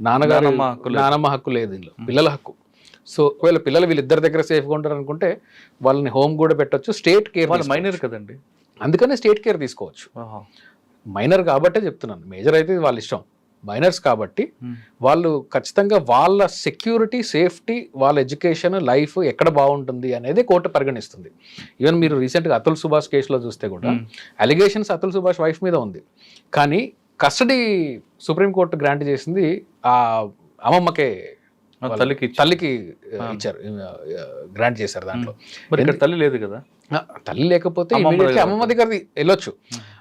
నానమ్మ హక్కు లేదు, ఇందులో పిల్లల హక్కు. సో ఒకవేళ పిల్లలు వీళ్ళిద్దరి దగ్గర సేఫ్గా ఉంటారు అనుకుంటే వాళ్ళని హోమ్ కూడా పెట్టచ్చు, స్టేట్ కేర్. వాళ్ళు మైనర్ కదండి, అందుకనే స్టేట్ కేర్ తీసుకోవచ్చు. మైనర్ కాబట్టే చెప్తున్నాను, మేజర్ అయితే వాళ్ళ ఇష్టం. మైనర్స్ కాబట్టి వాళ్ళు ఖచ్చితంగా వాళ్ళ సెక్యూరిటీ, సేఫ్టీ, వాళ్ళ ఎడ్యుకేషన్, లైఫ్ ఎక్కడ బాగుంటుంది అనేది కోర్టు పరిగణిస్తుంది. ఈవెన్ మీరు రీసెంట్గా అతుల్ సుభాష్ కేసులో చూస్తే కూడా అలిగేషన్స్ అతుల్ సుభాష్ వైఫ్ మీద ఉంది, కానీ కస్టడీ సుప్రీంకోర్టు గ్రాంట్ చేసింది ఆ అమ్మమ్మకే, తల్లికి ఇచ్చారు, గ్రాంట్ చేశారు. దాంట్లో తల్లి లేదు కదా, తల్లి లేకపోతే అమ్మమ్మ దగ్గర వెళ్ళొచ్చు.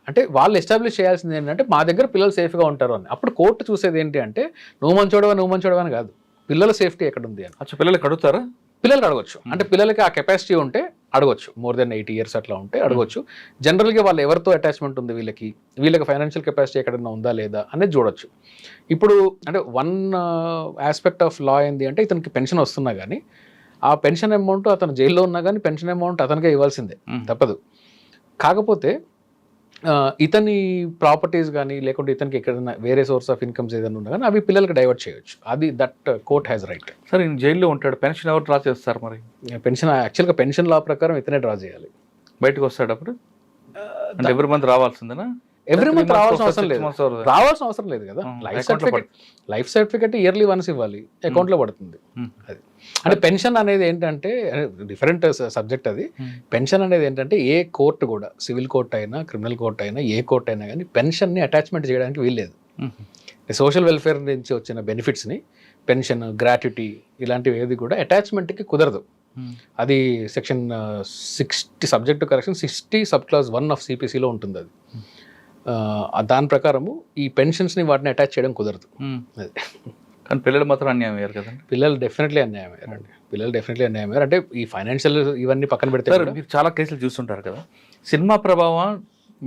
అంటే వాళ్ళు ఎస్టాబ్లిష్ చేయాల్సింది ఏంటంటే మా దగ్గర పిల్లలు సేఫ్గా ఉంటారు అని. అప్పుడు కోర్టు చూసేది ఏంటి అంటే నువ్వు మంచోడవా అని కాదు, పిల్లల సేఫ్టీ ఎక్కడ ఉంది అని. అచ్చా, పిల్లలకి అడుగుతారా? పిల్లలకి అడగొచ్చు. అంటే పిల్లలకి ఆ కెపాసిటీ ఉంటే అడగొచ్చు, మోర్ దెన్ 80 years అట్లా ఉంటే అడగొచ్చు. జనరల్గా వాళ్ళు ఎవరితో అటాచ్మెంట్ ఉంది, వీళ్ళకి ఫైనాన్షియల్ కెపాసిటీ ఎక్కడన్నా ఉందా లేదా అనేది చూడొచ్చు. ఇప్పుడు అంటే వన్ ఆస్పెక్ట్ ఆఫ్ లా ఏంది అంటే ఇతనికి పెన్షన్ వస్తున్నా కానీ ఆ పెన్షన్ అమౌంట్ అతను జైల్లో ఉన్నా కానీ పెన్షన్ అమౌంట్ అతనికే ఇవ్వాల్సిందే, తప్పదు. కాకపోతే ఇతని ప్రాపర్టీస్ కానీ లేకుంటే ఇతనికి ఎక్కడైనా వేరే సోర్స్ ఆఫ్ ఇన్కమ్స్ ఏదైనా ఉన్నా కానీ అవి పిల్లలకి డైవర్ట్ చేయొచ్చు. అది దట్ కోర్ట్ హ్యాస్ రైట్. సరే, ఈయన జైల్లో ఉంటాడు, పెన్షన్ ఎవరు డ్రా చేస్తారు? మరి పెన్షన్ యాక్చువల్గా పెన్షన్ లా ప్రకారం ఇతనే డ్రా చేయాలి. బయటకు వస్తాడు అప్పుడు అంటే ఎవ్రీ మంత్ రావాల్సిందేనా? ఎవ్రీ మంత్ రావాల్సిన అవసరం లేదు కదా. లైఫ్ సర్టిఫికేట్ ఇయర్లీ వన్స్ ఇవ్వాలి, అకౌంట్లో పడుతుంది. అది అంటే పెన్షన్ అనేది ఏంటంటే డిఫరెంట్ సబ్జెక్ట్. అది పెన్షన్ అనేది ఏంటంటే ఏ కోర్టు కూడా, సివిల్ కోర్ట్ అయినా క్రిమినల్ కోర్ట్ అయినా ఏ కోర్ట్ అయినా కానీ పెన్షన్ని అటాచ్మెంట్ చేయడానికి వీల్లేదు. సోషల్ వెల్ఫేర్ నుంచి వచ్చిన బెనిఫిట్స్ని, పెన్షన్, గ్రాట్యుటీ ఇలాంటివి ఏది కూడా అటాచ్మెంట్కి కుదరదు. అది section 60 subject correction 60 sub class 1 of సిపిసిలో ఉంటుంది. అది దాని ప్రకారము ఈ పెన్షన్స్ని వాటిని అటాచ్ చేయడం కుదరదు. కానీ పిల్లలు మాత్రం అన్యాయం అయ్యారు కదండి. పిల్లలు డెఫినెట్లీ అన్యాయం అయ్యారు. అంటే ఈ ఫైనాన్షియల్ ఇవన్నీ పక్కన పెడితే మీరు చాలా కేసులు చూస్తుంటారు కదా, సినిమా ప్రభావం,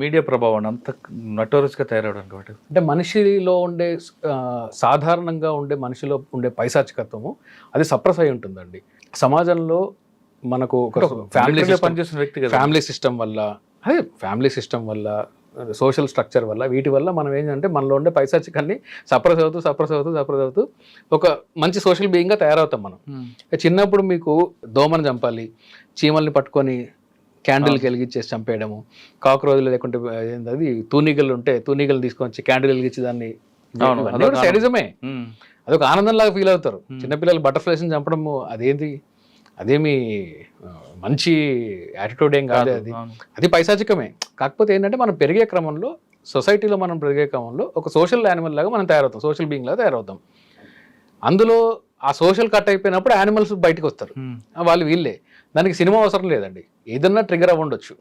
మీడియా ప్రభావం అంత నటోరియస్గా తయారవడం కాబట్టి అంటే మనిషిలో ఉండే సాధారణంగా ఉండే మనిషిలో ఉండే పైశాచికత్వము అది సప్రెస్ అయి ఉంటుందండి. సమాజంలో మనకు ఒక ఫ్యామిలీ సిస్టమ్ వల్ల సోషల్ స్ట్రక్చర్ వల్ల వీటి వల్ల మనం ఏంటంటే మనలో ఉండే పైశాచికాన్ని సప్రెస్ అవుతూ ఒక మంచి సోషల్ బీయింగ్గా తయారవుతాం మనం. చిన్నప్పుడు మీకు దోమను చంపాలి, చీమల్ని పట్టుకొని క్యాండిల్కి వెలిగించేసి చంపేయడము, కాక్రోజులు లేకుంటే అది తూనీగలు ఉంటే తూనీగలు తీసుకొని వచ్చి క్యాండిల్ వెలిగించి దాన్ని, సైడిజమే, అదొక ఆనందంలాగా ఫీల్ అవుతారు. చిన్నపిల్లలు బటర్ఫ్లైస్ని చంపడము అదేమి మంచి యాటిట్యూడ్ ఏం కాదు, అది పైశాచికమే. కాకపోతే ఏంటంటే మనం పెరిగే క్రమంలో, సొసైటీలో మనం పెరిగే క్రమంలో ఒక సోషల్ యానిమల్ లాగా మనం తయారవుతాం, సోషల్ బీయింగ్ లాగా తయారవుతాం. అందులో ఆ సోషల్ కట్ అయిపోయినప్పుడు యానిమల్స్ బయటకు వస్తారు, వాళ్ళు వీళ్ళే. దానికి సినిమా అవసరం లేదండి, ఏదన్నా ట్రిగర్ అవ్వండొచ్చు.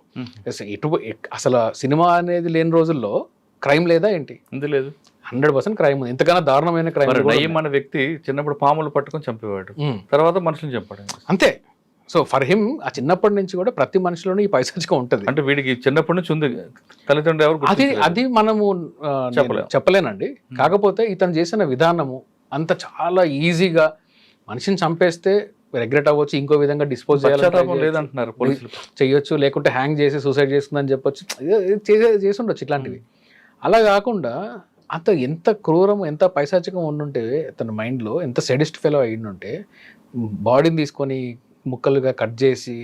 అసలు సినిమా అనేది లేని రోజుల్లో క్రైమ్ లేదా ఏంటి? లేదు, 100% క్రైమ్ ఉంది. ఇంతకన్నా దారుణమైన క్రైమ్. మన వ్యక్తి చిన్నప్పుడు పాములు పట్టుకొని చంపేవాడు, తర్వాత మనుషులు చంపాడు, అంతే. సో ఫర్ హిమ్ ఆ చిన్నప్పటి నుంచి కూడా ప్రతి మనిషిలోనూ ఈ పైశాచికం ఉంటుంది. అంటే వీడికి చిన్నప్పటి నుంచి ఉంది, తల్లిదండ్రులు ఎవరు అది మనము చెప్పలేనండి. కాకపోతే ఇతను చేసిన విధానము అంత చాలా ఈజీగా మనిషిని చంపేస్తే రిగ్రెట్ అవ్వచ్చు, ఇంకో విధంగా డిస్పోజ్ లేదంటున్నారు పోలీసులు, చేయొచ్చు, లేకుంటే హ్యాంగ్ చేసి సూసైడ్ చేస్తుందని చెప్పొచ్చు, చేసి ఉండొచ్చు ఇట్లాంటివి. అలా కాకుండా అంత ఎంత క్రూరం, ఎంత పైశాచికం ఉండుంటే తన మైండ్లో, ఎంత సెడిస్ట్ ఫెలో అయ్యిండుంటే బాడీని తీసుకొని ముక్కలుగా కట్ చేసి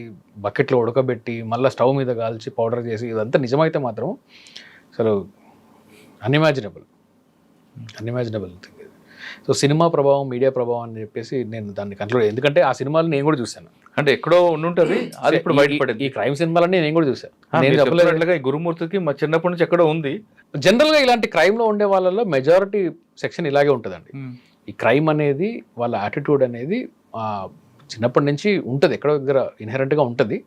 బకెట్లో ఉడకబెట్టి మళ్ళీ స్టవ్ మీద కాల్చి పౌడర్ చేసి, ఇదంతా నిజమైతే మాత్రం అసలు అన్ఇమాజినబుల్ థింగ్. సో సినిమా ప్రభావం, మీడియా ప్రభావం అని చెప్పేసి నేను దాన్ని కంట్రోల్, ఎందుకంటే ఆ సినిమాలు నేను కూడా చూశాను. అంటే ఎక్కడో ఉండుంటది, అది ఇప్పుడు బయటపడింది. ఈ క్రైమ్ సినిమాలన్నీ నేను కూడా చూశాను. నేను చెప్పలేట్లుగా ఈ గురుమూర్తికి మా చిన్నప్పటి నుంచి ఎక్కడో ఉంది. జనరల్గా ఇలాంటి క్రైమ్లో ఉండే వాళ్ళలో మెజారిటీ సెక్షన్ ఇలాగే ఉంటుందండి. ఈ క్రైమ్ అనేది, వాళ్ళ యాటిట్యూడ్ అనేది చిన్నప్పటి నుంచి ఉంటుంది, ఎక్కడో దగ్గర ఇన్హెరెంట్గా ఉంటుంది.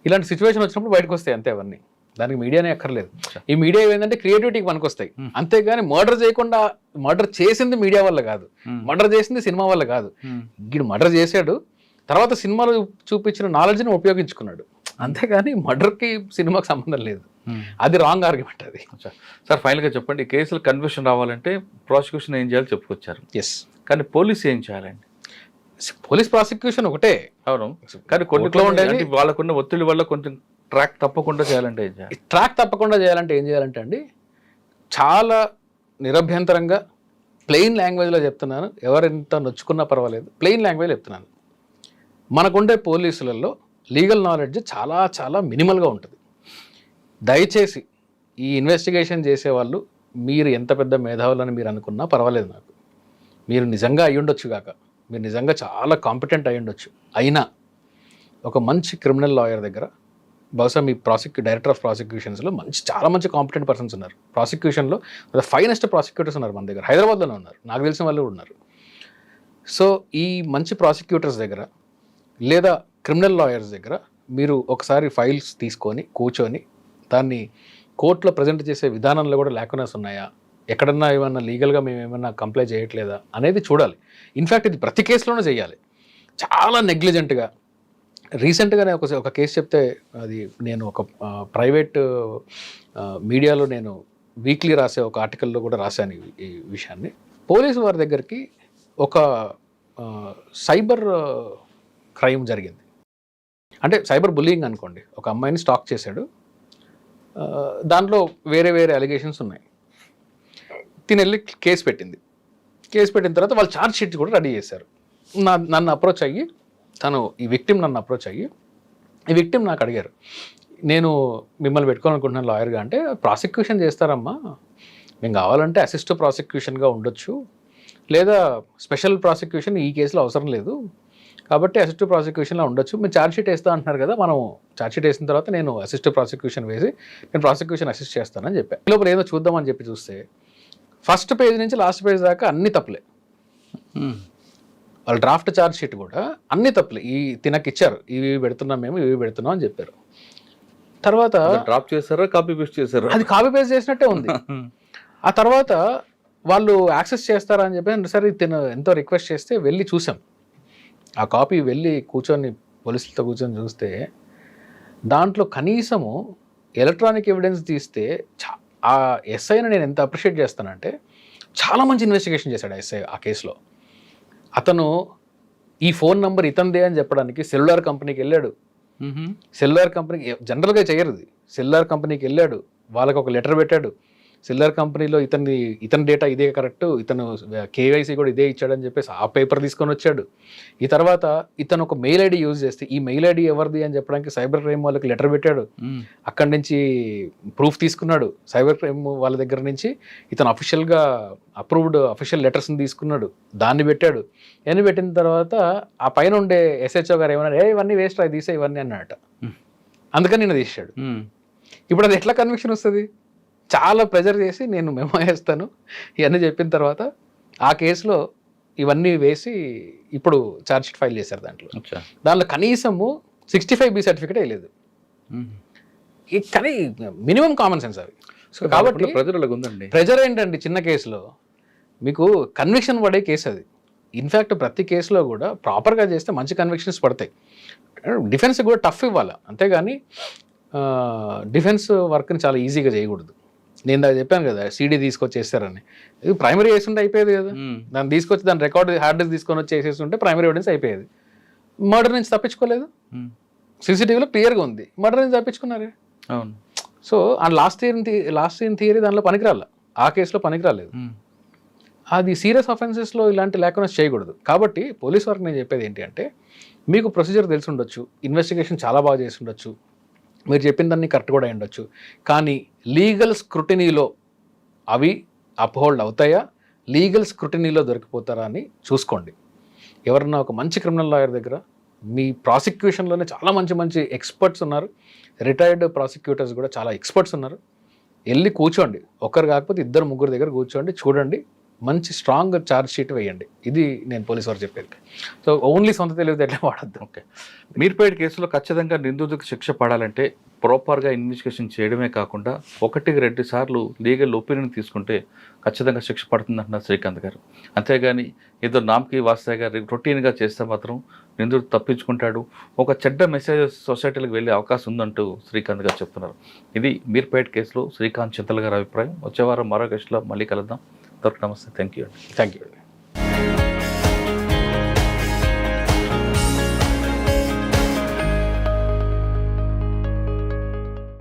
ఇలాంటి సిచ్యువేషన్ వచ్చినప్పుడు బయటకు వస్తాయి అంతే అవన్నీ. దానికి మీడియానే అక్కర్లేదు. ఈ మీడియా ఏంటంటే క్రియేటివిటీకి పనికొస్తాయి, అంతేగాని మర్డర్ చేయకుండా, మర్డర్ చేసింది మీడియా వల్ల కాదు, మర్డర్ చేసింది సినిమా వల్ల కాదు. వీడు మర్డర్ చేశాడు, తర్వాత సినిమాలో చూపించిన నాలెడ్జ్ని ఉపయోగించుకున్నాడు, అంతేగాని మర్డర్కి సినిమాకి సంబంధం లేదు. అది రాంగ్ ఆర్గ్యుమెంట్ అది. సార్ ఫైనల్గా చెప్పండి, కేసులు కన్విక్షన్ రావాలంటే ప్రాసిక్యూషన్ ఏం చేయాలో చెప్పుకొచ్చారు. ఎస్. కానీ పోలీస్ ఏం చేయాలండి? పోలీస్ ప్రాసిక్యూషన్ ఒకటే. అవును, కానీ కొన్నిట్లో ఉండేది వాళ్ళకున్న ఒత్తిడి వల్ల కొంచెం ట్రాక్ తప్పకుండా చేయాలంటే ఏం చేయాలి? ట్రాక్ తప్పకుండా చేయాలంటే ఏం చేయాలంటే అండి, చాలా నిరభ్యంతరంగా ప్లెయిన్ లాంగ్వేజ్లో చెప్తున్నాను, ఎవరెంత నొచ్చుకున్నా పర్వాలేదు, ప్లెయిన్ లాంగ్వేజ్ చెప్తున్నాను. మనకుండే పోలీసులలో లీగల్ నాలెడ్జ్ చాలా చాలా మినిమల్గా ఉంటుంది. దయచేసి ఈ ఇన్వెస్టిగేషన్ చేసేవాళ్ళు, మీరు ఎంత పెద్ద మేధావులని మీరు అనుకున్నా పర్వాలేదు నాకు, మీరు నిజంగా అయ్యుండొచ్చు కాక, మీరు నిజంగా చాలా కాంపిటెంట్ అయ్యుండొచ్చు, అయినా ఒక మంచి క్రిమినల్ లాయర్ దగ్గర, బహుశా మీ డైరెక్టర్ ఆఫ్ ప్రాసిక్యూషన్స్లో చాలా మంచి కాంపిటెంట్ పర్సన్స్ ఉన్నారు. ప్రాసిక్యూషన్లో ఫైనెస్ట్ ప్రాసిక్యూటర్స్ ఉన్నారు మన దగ్గర, హైదరాబాద్లోనే ఉన్నారు, నాకు తెలిసిన వాళ్ళు ఉన్నారు. సో ఈ మంచి ప్రాసిక్యూటర్స్ దగ్గర లేదా క్రిమినల్ లాయర్స్ దగ్గర మీరు ఒకసారి ఫైల్స్ తీసుకొని కూర్చొని దాన్ని కోర్టులో ప్రజెంట్ చేసే విధానంలో కూడా ల్యాకునెస్ ఉన్నాయా, ఎక్కడన్నా ఏమన్నా లీగల్గా మేము ఏమన్నా కంప్లై చేయట్లేదా అనేది చూడాలి. ఇన్ఫ్యాక్ట్ ఇది ప్రతి కేసులోనూ చేయాలి. చాలా నెగ్లిజెంట్గా, రీసెంట్గానే ఒక కేసు చెప్తే, అది నేను ఒక ప్రైవేట్ మీడియాలో నేను వీక్లీ రాసే ఒక ఆర్టికల్లో కూడా రాశాను ఈ విషయాన్ని. పోలీసు వారి దగ్గరికి ఒక సైబర్ క్రైమ్ జరిగింది. అంటే సైబర్ బుల్లింగ్ అనుకోండి. ఒక అమ్మాయిని స్టాక్ చేశాడు, దాంట్లో వేరే వేరే అలిగేషన్స్ ఉన్నాయి. తిని వెళ్ళి కేసు పెట్టింది. కేసు పెట్టిన తర్వాత వాళ్ళు ఛార్జ్ షీట్ కూడా రెడీ చేశారు. నన్ను అప్రోచ్ అయ్యి, ఈ విక్టిమ్ నన్ను అప్రోచ్ అయ్యి, ఈ విక్టిమ్ నాకు అడిగారు, నేను మిమ్మల్ని పెట్టుకోవాలనుకుంటున్నాను లాయర్గా. అంటే ప్రాసిక్యూషన్ చేస్తారమ్మా, మేము కావాలంటే అసిస్ట్ ప్రాసిక్యూషన్గా ఉండొచ్చు, లేదా స్పెషల్ ప్రాసిక్యూషన్ ఈ కేసులో అవసరం లేదు, కాబట్టి అసిస్ట్ ప్రాసిక్యూషన్లో ఉండొచ్చు. మీరు ఛార్జ్ షీట్ వేస్తా అంటున్నారు కదా, మనం ఛార్జ్ షీట్ వేసిన తర్వాత నేను అసిస్ట్ ప్రాసిక్యూషన్ వేసి నేను ప్రాసిక్యూషన్ అసిస్ట్ చేస్తానని చెప్పాను. లోపల ఏదో చూద్దామని చెప్పి చూస్తే ఫస్ట్ పేజ్ నుంచి లాస్ట్ పేజ్ దాకా అన్ని తప్పులే. వాళ్ళు డ్రాఫ్ట్ ఛార్జ్ షీట్ కూడా అన్ని తప్పులే. తినకి ఇచ్చారు, ఇవి పెడుతున్నాం మేము, ఇవి పెడుతున్నాం అని చెప్పారు. తర్వాత డ్రాప్ చేశారా, కాపీ పేస్ట్ చేశారా? అది కాపీ పేస్ట్ చేసినట్టే ఉంది. ఆ తర్వాత వాళ్ళు యాక్సెస్ చేస్తారా అని చెప్పి సరే ఎంతో రిక్వెస్ట్ చేస్తే వెళ్ళి చూసాం. ఆ కాపీ వెళ్ళి కూర్చొని పోలీసులతో కూర్చొని చూస్తే దాంట్లో కనీసము ఎలక్ట్రానిక్ ఎవిడెన్స్ తీస్తే, ఆ ఎస్ఐని నేను ఎంత అప్రిషియేట్ చేస్తానంటే, చాలా మంచి ఇన్వెస్టిగేషన్ చేశాడు ఎస్ఐ ఆ కేసులో. అతను ఈ ఫోన్ నంబర్ ఇతందే అని చెప్పడానికి సెల్యులార్ కంపెనీకి వెళ్ళాడు. సెల్యులార్ కంపెనీకి జనరల్గా చేయరు, సెల్యులార్ కంపెనీకి వెళ్ళాడు, వాళ్ళకి ఒక లెటర్ పెట్టాడు. సెల్యులార్ కంపెనీలో ఇతని డేటా ఇదే కరెక్ట్, ఇతను కేవైసీ కూడా ఇదే ఇచ్చాడని చెప్పేసి ఆ పేపర్ తీసుకొని వచ్చాడు. ఈ తర్వాత ఇతను ఒక మెయిల్ ఐడి యూజ్ చేస్తే, ఈ మెయిల్ ఐడి ఎవరిది అని చెప్పడానికి సైబర్ క్రైమ్ వాళ్ళకి లెటర్ పెట్టాడు. అక్కడి నుంచి ప్రూఫ్ తీసుకున్నాడు. సైబర్ క్రైమ్ వాళ్ళ దగ్గర నుంచి ఇతను అఫీషియల్గా అప్రూవ్డ్ అఫీషియల్ లెటర్స్ని తీసుకున్నాడు, దాన్ని పెట్టాడు. ఇవన్నీ పెట్టిన తర్వాత ఆ పైన ఉండే ఎస్హెచ్ఓ గారు ఏమన్నారు, ఇవన్నీ వేస్ట్, అది తీసే ఇవన్నీ అన్నట. అందుకని నేను తీసాడు. ఇప్పుడు అది ఎట్లా కన్విక్షన్ వస్తుంది? చాలా ప్రెజర్ చేసి నేను మెమో వేస్తాను ఇవన్నీ చెప్పిన తర్వాత ఆ కేసులో ఇవన్నీ వేసి ఇప్పుడు ఛార్జ్ షీట్ ఫైల్ చేశారు. దాంట్లో కనీసము 65B సర్టిఫికేట్ వేయలేదు. కానీ మినిమం కామన్ సెన్స్ అవి. సో కాబట్టి ప్రెజర్ ఏంటండి, చిన్న కేసులో మీకు కన్విక్షన్ పడే కేసు అది. ఇన్ఫ్యాక్ట్ ప్రతి కేసులో కూడా ప్రాపర్గా చేస్తే మంచి కన్విక్షన్స్ పడతాయి. డిఫెన్స్ కూడా టఫ్ ఇవ్వాలి, అంతేగాని డిఫెన్స్ వర్క్ని చాలా ఈజీగా చేయకూడదు. నేను దాన్ని చెప్పాను కదా, సీడీ తీసుకొచ్చి చేస్తారని. ఇది ప్రైమరీ వేస్తుంటే అయిపోయేది కదా, దాన్ని తీసుకొచ్చి దాని రికార్డ్ హార్డ్ డిస్క్ తీసుకొని వచ్చి చేసేస్తుంటే ప్రైమరీ ఎవిడెన్స్ అయిపోయేది. మర్డర్ నుంచి తప్పించుకోలేదు, సీసీటీవీలో క్లియర్గా ఉంది, మర్డర్ నుంచి తప్పించుకున్నారే. అవును. సో ఆ లాస్ట్ ఇయర్ థియరీ దానిలో పనికిరాల, ఆ కేసులో పనికిరాలేదు. అది సీరియస్ అఫెన్సెస్లో ఇలాంటి ల్యాకునెస్ చేయకూడదు. కాబట్టి పోలీస్ వర్క్ నేను చెప్పేది ఏంటి అంటే, మీకు ప్రొసీజర్ తెలిసి ఉండొచ్చు, ఇన్వెస్టిగేషన్ చాలా బాగా చేసి ఉండొచ్చు, మీరు చెప్పిన దాన్ని కరెక్ట్ కూడా అయ్యుండొచ్చు, కానీ లీగల్ స్క్రూటినీలో అవి అప్హోల్డ్ అవుతాయా లీగల్ స్క్రూటినీలో దొరికిపోతారా అని చూసుకోండి. ఎవరన్నా ఒక మంచి క్రిమినల్ లాయర్ దగ్గర, మీ ప్రాసిక్యూషన్లోనే చాలా మంచి మంచి ఎక్స్పర్ట్స్ ఉన్నారు, రిటైర్డ్ ప్రాసిక్యూటర్స్ కూడా చాలా ఎక్స్పర్ట్స్ ఉన్నారు. వెళ్ళి కూర్చోండి, ఒకరు కాకపోతే 2-3 దగ్గర కూర్చోండి, చూడండి, మంచి స్ట్రాంగ్ ఛార్జ్ షీట్ వేయండి. ఇది నేను పోలీసు వారు చెప్పేది. సో ఓన్లీ సొంత తెలివితేటలే వాడద్దు. ఓకే, మీర్పేట్ కేసులో ఖచ్చితంగా నిందితుడికి శిక్ష పడాలంటే ప్రాపర్గా ఇన్వెస్టిగేషన్ చేయడమే కాకుండా 1-2 సార్లు లీగల్ ఒపీనియన్ తీసుకుంటే ఖచ్చితంగా శిక్ష పడుతుంది అంటున్నారు శ్రీకాంత్ గారు. అంతేగాని ఏదో నామ్కి వాస్తాగా రొటీన్గా చేస్తే మాత్రం నిందితుడు తప్పించుకుంటాడు, ఒక చెడ్డ మెసేజ్ సొసైటీలకు వెళ్ళే అవకాశం ఉందంటూ శ్రీకాంత్ గారు చెప్తున్నారు. ఇది మీర్పేట్ కేసులో శ్రీకాంత్ చింతల గారి అభిప్రాయం. వచ్చే వారం మరో కేసులో మళ్ళీ కలుద్దాం. నమస్తే, థ్యాంక్ యూ. Thank you.